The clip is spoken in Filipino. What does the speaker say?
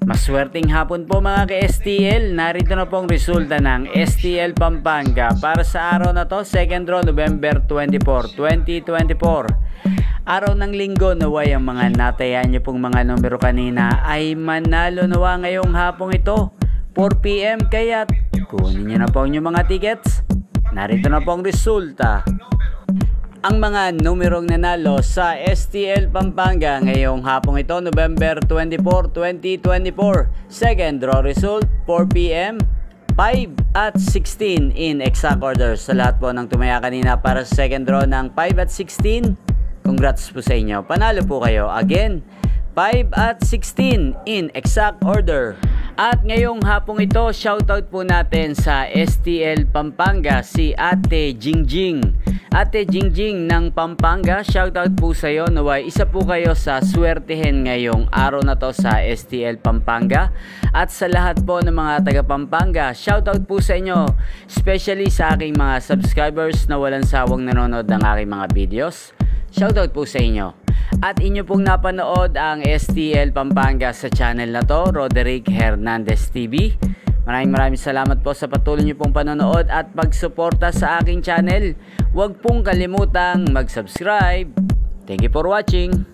Maswerteng hapon po mga ka-STL. Narito na pong resulta ng STL Pampanga para sa araw na to, second draw November 24, 2024. Araw ng linggo, naway ang mga natayan nyo pong mga numero kanina ay manalo nawa ngayong hapong ito 4 PM, kaya kunin nyo na po yung mga tickets. Narito na pong resulta. Ang mga numerong nanalo sa STL Pampanga ngayong hapong ito, November 24, 2024. Second draw result, 4 PM, 5 at 16 in exact order. Sa lahat po ng tumaya kanina para sa second draw ng 5 at 16, congrats po sa inyo. Panalo po kayo. Again, 5 at 16 in exact order. At ngayong hapong ito, shoutout po natin sa STL Pampanga si Ate Jingjing. Ate Jingjing ng Pampanga, shoutout po sa iyo. Naway isa po kayo sa swertihin ngayong araw na to sa STL Pampanga. At sa lahat po ng mga taga Pampanga, shoutout po sa inyo. Especially sa aking mga subscribers na walang sawang nanonood ng aking mga videos. Shoutout po sa inyo. At inyo pong napanood ang STL Pampanga sa channel na to, Roderick Hernandez TV. Maraming salamat po sa patuloy niyo pong panonood at pagsuporta sa aking channel. Huwag pong kalimutang mag-subscribe. Thank you for watching.